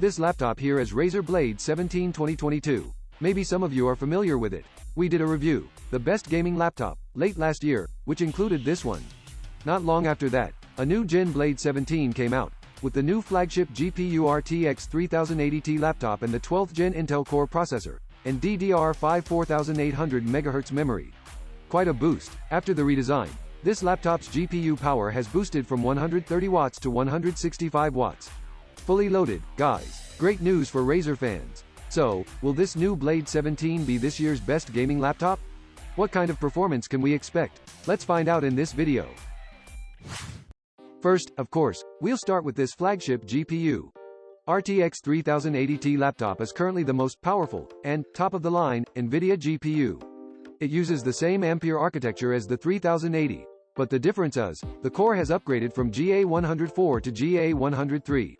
This laptop here is Razer Blade 17 2022. Maybe some of you are familiar with it. We did a review, the best gaming laptop, late last year, which included this one. Not long after that, a new Gen Blade 17 came out, with the new flagship GPU RTX 3080 laptop and the 12th Gen Intel Core processor, and DDR5 4800 MHz memory. Quite a boost. After the redesign, this laptop's GPU power has boosted from 130 watts to 165 watts. Fully loaded, guys. Great news for Razer fans. So, will this new Blade 17 be this year's best gaming laptop? What kind of performance can we expect? Let's find out in this video. First, of course, we'll start with this flagship GPU. RTX 3080 laptop is currently the most powerful, and, top-of-the-line, NVIDIA GPU. It uses the same Ampere architecture as the 3080, but the difference is, the core has upgraded from GA104 to GA103.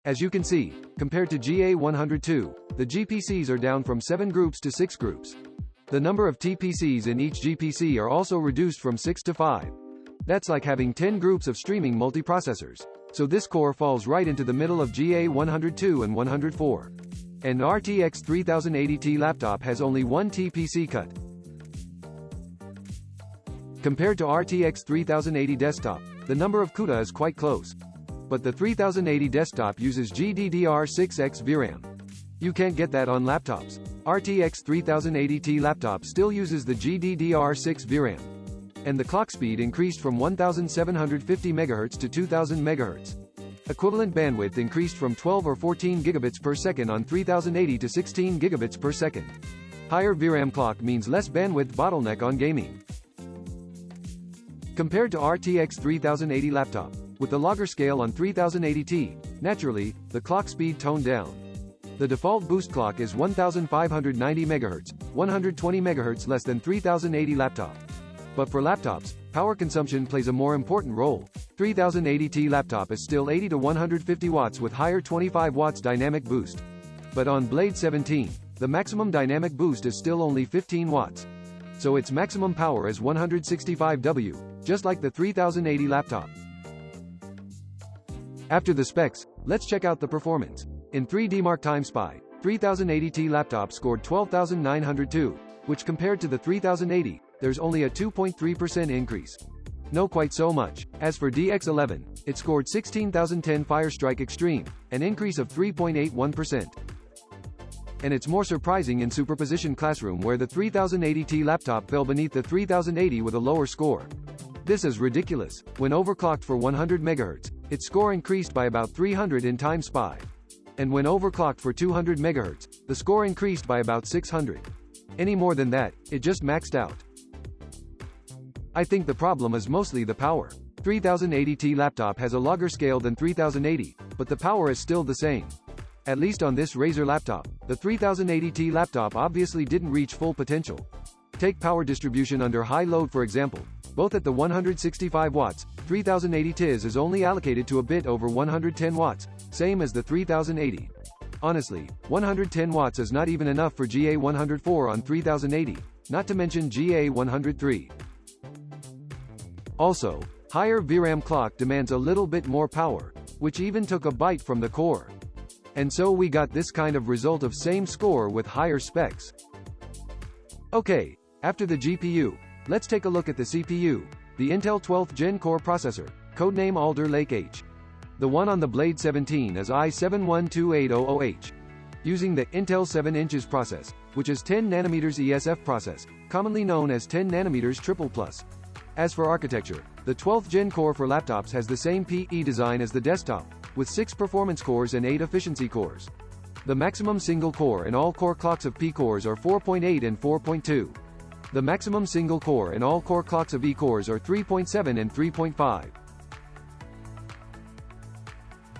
As you can see, compared to GA102, the GPCs are down from 7 groups to 6 groups. The number of TPCs in each GPC are also reduced from 6 to 5. That's like having 10 groups of streaming multiprocessors. So this core falls right into the middle of GA102 and 104. An RTX 3080 laptop has only one TPC cut. Compared to RTX 3080 desktop, the number of CUDA is quite close. But the 3080 desktop uses GDDR6X VRAM. You can't get that on laptops. RTX 3080 laptop still uses the GDDR6 VRAM. And the clock speed increased from 1750 MHz to 2000 MHz. Equivalent bandwidth increased from 12 or 14 gigabits per second on 3080 to 16 gigabits per second. Higher VRAM clock means less bandwidth bottleneck on gaming. Compared to RTX 3080 laptop, with the logger scale on 3080T, naturally, the clock speed toned down. The default boost clock is 1590 MHz, 120 MHz less than 3080 laptop. But for laptops, power consumption plays a more important role. 3080T laptop is still 80 to 150 watts with higher 25 watts dynamic boost. But on Blade 17, the maximum dynamic boost is still only 15 watts. So its maximum power is 165 W, just like the 3080 laptop. After the specs, let's check out the performance. In 3D Mark Time Spy, 3080T laptop scored 12,902, which compared to the 3080, there's only a 2.3% increase. No quite so much. As for DX11, it scored 16,010 Firestrike Extreme, an increase of 3.81%. And it's more surprising in Superposition Classroom where the 3080T laptop fell beneath the 3080 with a lower score. This is ridiculous. When overclocked for 100 MHz, its score increased by about 300 in Time Spy. And when overclocked for 200 MHz, the score increased by about 600. Any more than that, it just maxed out. I think the problem is mostly the power. 3080T laptop has a longer scale than 3080, but the power is still the same. At least on this Razer laptop, the 3080T laptop obviously didn't reach full potential. Take power distribution under high load for example. Both at the 165 watts, 3080 TIS is only allocated to a bit over 110 watts, same as the 3080. Honestly, 110 watts is not even enough for GA104 on 3080, not to mention GA103. Also, higher VRAM clock demands a little bit more power, which even took a bite from the core. And so we got this kind of result of same score with higher specs. Okay, after the GPU, let's take a look at the CPU, the Intel 12th Gen Core processor, codename Alder Lake H. The one on the Blade 17 is i7-12800H. Using the Intel 7" process, which is 10 nanometers ESF process, commonly known as 10 nanometers triple plus. As for architecture, the 12th Gen Core for laptops has the same PE design as the desktop, with 6 performance cores and 8 efficiency cores. The maximum single core and all core clocks of P cores are 4.8 and 4.2. The maximum single core and all core clocks of E cores are 3.7 and 3.5.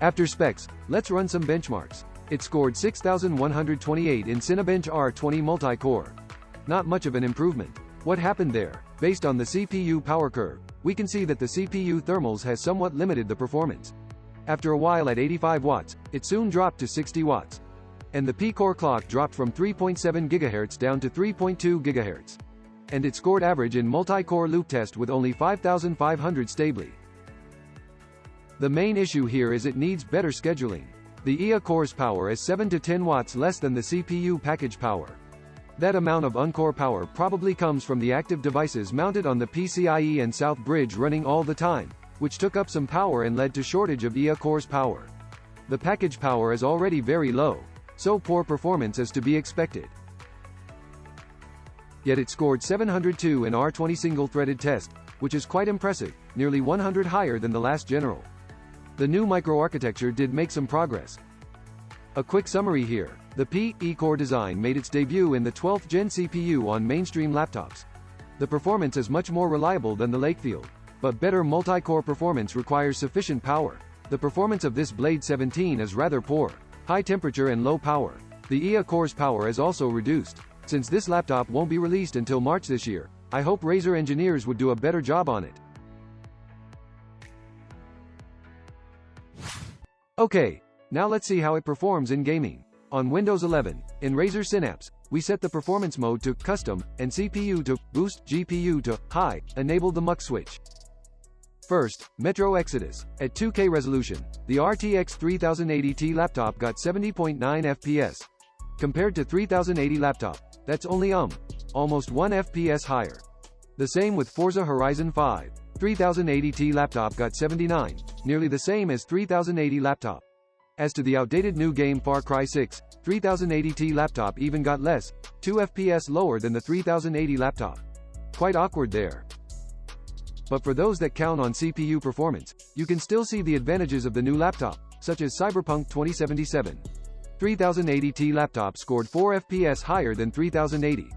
After specs, let's run some benchmarks. It scored 6,128 in Cinebench R20 multi-core. Not much of an improvement. What happened there? Based on the CPU power curve, we can see that the CPU thermals has somewhat limited the performance. After a while at 85 watts, it soon dropped to 60 watts. And the P-core clock dropped from 3.7 GHz down to 3.2 GHz. And it scored average in multi-core loop test with only 5,500 stably. The main issue here is it needs better scheduling. The IA core's power is 7 to 10 watts less than the CPU package power. That amount of on-core power probably comes from the active devices mounted on the PCIe and South Bridge running all the time, which took up some power and led to shortage of IA core's power. The package power is already very low, so poor performance is to be expected. Yet it scored 702 in R20 single-threaded test, which is quite impressive, nearly 100 higher than the last general. The new microarchitecture did make some progress. A quick summary here. The PE core design made its debut in the 12th gen CPU on mainstream laptops. The performance is much more reliable than the Lakefield, but better multi-core performance requires sufficient power. The performance of this Blade 17 is rather poor. High temperature and low power. The IA core's power is also reduced. Since this laptop won't be released until March this year, I hope Razer engineers would do a better job on it. Okay, now let's see how it performs in gaming. On Windows 11, in Razer Synapse, we set the performance mode to Custom, and CPU to Boost, GPU to High, enable the MUX switch. First, Metro Exodus. At 2K resolution, the RTX 3080 laptop got 70.9 FPS. Compared to 3080 laptop, that's only almost 1 FPS higher. The same with Forza Horizon 5. 3080 laptop got 79, nearly the same as 3080 laptop. As to the outdated new game Far Cry 6, 3080 laptop even got less, 2 FPS lower than the 3080 laptop. Quite awkward there. But for those that count on CPU performance, you can still see the advantages of the new laptop, such as Cyberpunk 2077. 3080 laptop scored 4 FPS higher than 3080.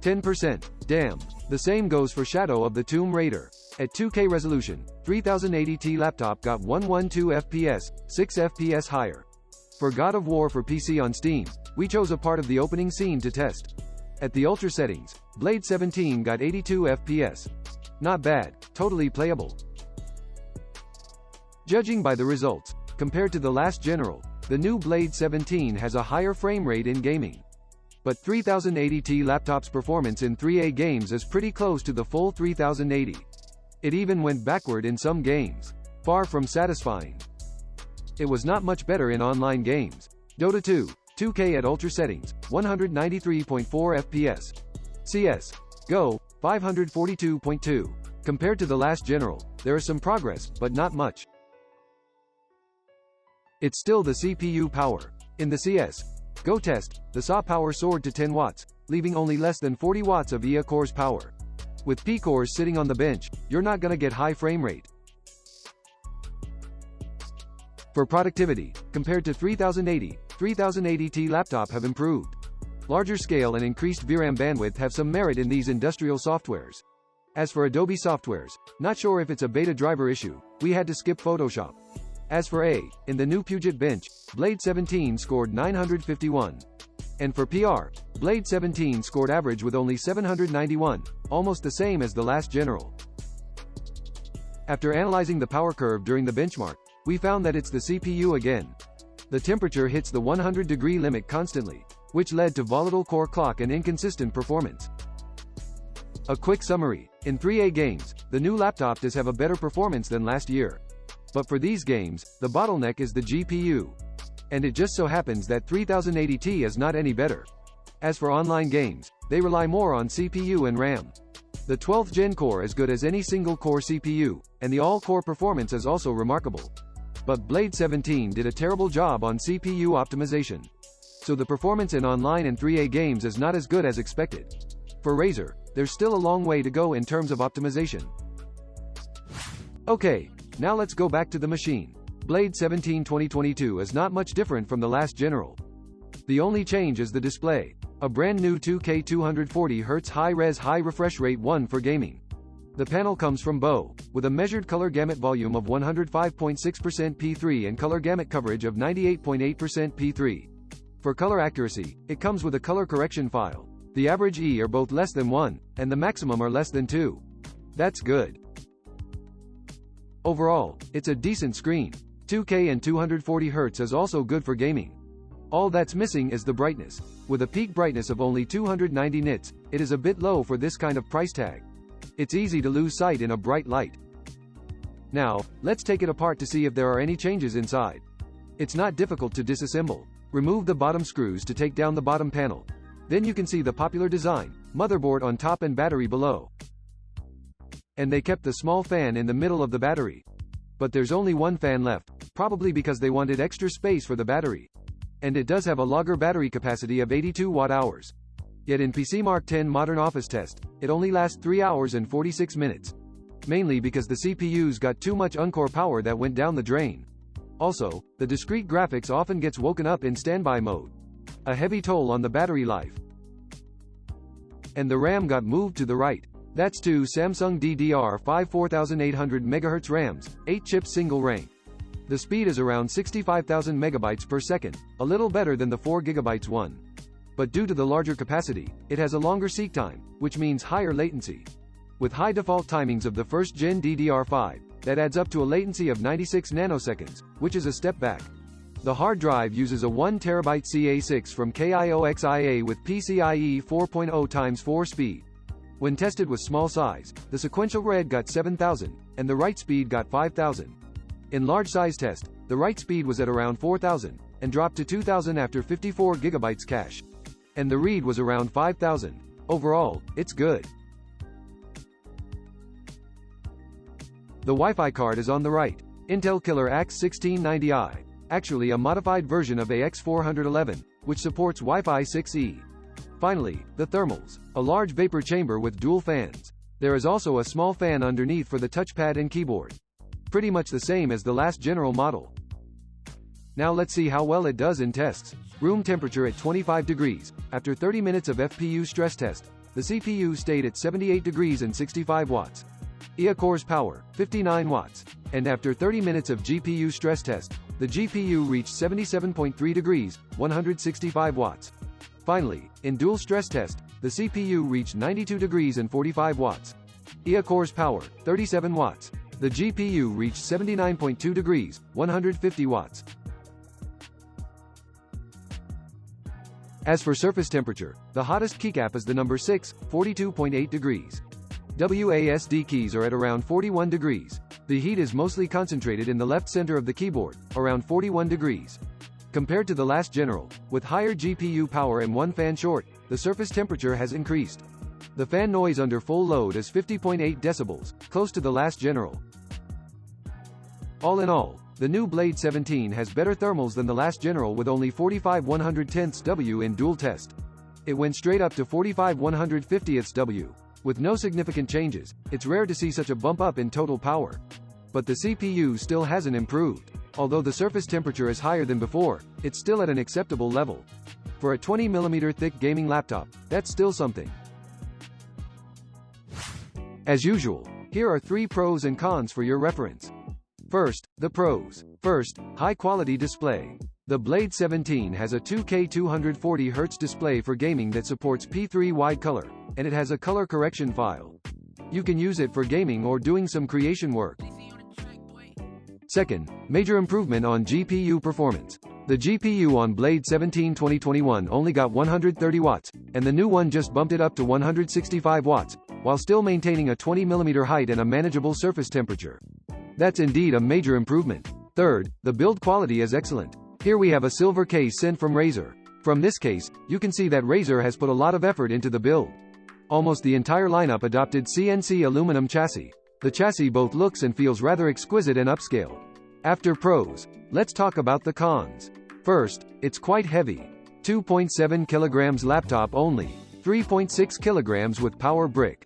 10%. Damn. The same goes for Shadow of the Tomb Raider. At 2K resolution, 3080 laptop got 112 FPS, 6 FPS higher. For God of War for PC on Steam, we chose a part of the opening scene to test. At the Ultra settings, Blade 17 got 82 FPS. Not bad, totally playable. Judging by the results, compared to the last general, the new Blade 17 has a higher frame rate in gaming. But 3080 laptop's performance in 3A games is pretty close to the full 3080. It even went backward in some games. Far from satisfying. It was not much better in online games. Dota 2, 2K at Ultra settings, 193.4 FPS. CS GO, 542.2. Compared to the last general, there is some progress, but not much. It's still the CPU power. In the CS GO test, the SAW power soared to 10 watts, leaving only less than 40 watts of IA core's power. With P cores sitting on the bench, you're not gonna get high frame rate. For productivity, compared to 3080 laptop have improved. Larger scale and increased VRAM bandwidth have some merit in these industrial softwares. As for Adobe softwares, not sure if it's a beta driver issue, we had to skip Photoshop. As for in the new Puget bench, Blade 17 scored 951. And for PR, Blade 17 scored average with only 791, almost the same as the last general. After analyzing the power curve during the benchmark, we found that it's the CPU again. The temperature hits the 100-degree limit constantly, which led to volatile core clock and inconsistent performance. A quick summary. In 3A games, the new laptop does have a better performance than last year. But for these games, the bottleneck is the GPU. And it just so happens that 3080 is not any better. As for online games, they rely more on CPU and RAM. The 12th gen core is good as any single-core CPU, and the all-core performance is also remarkable. But Blade 17 did a terrible job on CPU optimization. So the performance in online and 3A games is not as good as expected. For Razer, there's still a long way to go in terms of optimization. Okay, now let's go back to the machine. Blade 17 2022 is not much different from the last general. The only change is the display. A brand new 2K 240Hz high-res high-refresh rate 1 for gaming. The panel comes from BO, with a measured color gamut volume of 105.6% P3 and color gamut coverage of 98.8% P3. For color accuracy, it comes with a color correction file. The average E are both less than 1, and the maximum are less than 2. That's good. Overall, it's a decent screen. 2K and 240Hz is also good for gaming. All that's missing is the brightness. With a peak brightness of only 290 nits, it is a bit low for this kind of price tag. It's easy to lose sight in a bright light. Now, let's take it apart to see if there are any changes inside. It's not difficult to disassemble. Remove the bottom screws to take down the bottom panel. Then you can see the popular design, motherboard on top and battery below. And they kept the small fan in the middle of the battery. But there's only one fan left, probably because they wanted extra space for the battery. And it does have a longer battery capacity of 82 watt-hours. Yet in PC Mark 10 Modern Office Test, it only lasts 3 hours and 46 minutes. Mainly because the CPU's got too much uncore power that went down the drain. Also, the discrete graphics often gets woken up in standby mode. A heavy toll on the battery life. And the RAM got moved to the right. That's two Samsung DDR5 4800 MHz RAMs, 8-chip single rank. The speed is around 65,000 megabytes per second, a little better than the 4 GB one. But due to the larger capacity, it has a longer seek time, which means higher latency. With high default timings of the first-gen DDR5, that adds up to a latency of 96 nanoseconds, which is a step back. The hard drive uses a 1 TB CA6 from KIOXIA with PCIe 4.0 x 4 speed. When tested with small size, the sequential read got 7,000, and the write speed got 5,000. In large size test, the write speed was at around 4,000, and dropped to 2,000 after 54 GB cache. And the read was around 5,000. Overall, it's good. The Wi-Fi card is on the right. Intel Killer AX1690i. Actually a modified version of AX411, which supports Wi-Fi 6E. Finally, the thermals. A large vapor chamber with dual fans. There is also a small fan underneath for the touchpad and keyboard. Pretty much the same as the last general model. Now let's see how well it does in tests. Room temperature at 25 degrees. After 30 minutes of FPU stress test, the CPU stayed at 78 degrees and 65 watts. IA cores power, 59 watts. And after 30 minutes of GPU stress test, the GPU reached 77.3 degrees, 165 watts. Finally, in dual stress test, the CPU reached 92 degrees and 45 watts. IA cores power, 37 watts. The GPU reached 79.2 degrees, 150 watts. As for surface temperature, the hottest keycap is the number 6, 42.8 degrees. WASD keys are at around 41 degrees. The heat is mostly concentrated in the left center of the keyboard, around 41 degrees. Compared to the last general, with higher GPU power and one fan short, the surface temperature has increased. The fan noise under full load is 50.8 decibels, close to the last general. All in all, the new Blade 17 has better thermals than the last general with only 45 110ths W in dual test. It went straight up to 45 150ths W. With no significant changes, it's rare to see such a bump up in total power. But the CPU still hasn't improved. Although the surface temperature is higher than before, it's still at an acceptable level. For a 20mm thick gaming laptop, that's still something. As usual, here are 3 pros and cons for your reference. First, the pros. First, high-quality display. The Blade 17 has a 2K 240Hz display for gaming that supports P3 wide color, and it has a color correction file. You can use it for gaming or doing some creation work. Second, major improvement on GPU performance. The GPU on Blade 17 2021 only got 130 watts, and the new one just bumped it up to 165 watts, while still maintaining a 20mm height and a manageable surface temperature. That's indeed a major improvement. Third, the build quality is excellent. Here we have a silver case sent from Razer. From this case, you can see that Razer has put a lot of effort into the build. Almost the entire lineup adopted CNC aluminum chassis. The chassis both looks and feels rather exquisite and upscale. After pros, let's talk about the cons. First, it's quite heavy. 2.7 kilograms laptop only, 3.6 kilograms with power brick.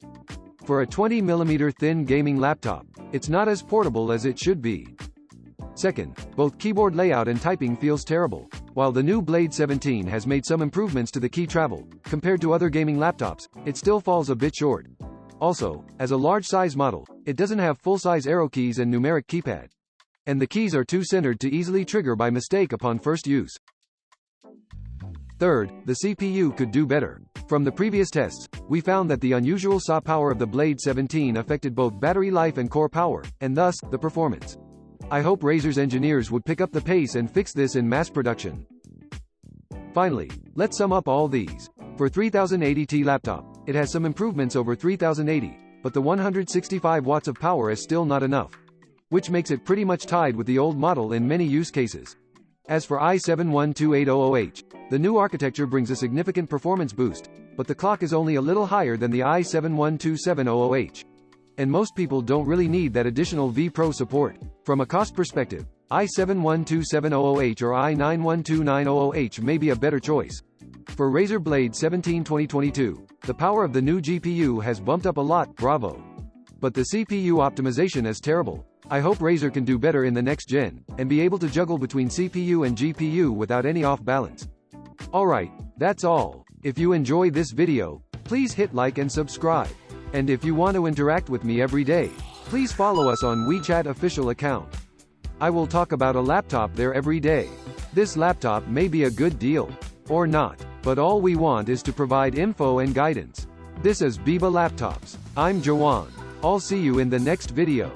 For a 20mm thin gaming laptop, it's not as portable as it should be. Second, both keyboard layout and typing feels terrible. While the new Blade 17 has made some improvements to the key travel, compared to other gaming laptops, it still falls a bit short. Also, as a large size model, it doesn't have full-size arrow keys and numeric keypad. And the keys are too centered to easily trigger by mistake upon first use. Third, the CPU could do better. From the previous tests, we found that the unusual SAW power of the Blade 17 affected both battery life and core power, and thus, the performance. I hope Razer's engineers would pick up the pace and fix this in mass production. Finally, let's sum up all these. For 3080T laptop, it has some improvements over 3080, but the 165 watts of power is still not enough, which makes it pretty much tied with the old model in many use cases. As for i7-12800H, the new architecture brings a significant performance boost, but the clock is only a little higher than the i7-12700H. And most people don't really need that additional vPro support. From a cost perspective, i7-12700H or i9-12900H may be a better choice. For Razer Blade 17 2022, the power of the new GPU has bumped up a lot, bravo. But the CPU optimization is terrible. I hope Razer can do better in the next gen, and be able to juggle between CPU and GPU without any off balance. Alright, that's all. If you enjoy this video, please hit like and subscribe. And if you want to interact with me every day, please follow us on WeChat official account. I will talk about a laptop there every day. This laptop may be a good deal, or not, but all we want is to provide info and guidance. This is BIBA Laptops. I'm Jawan. I'll see you in the next video.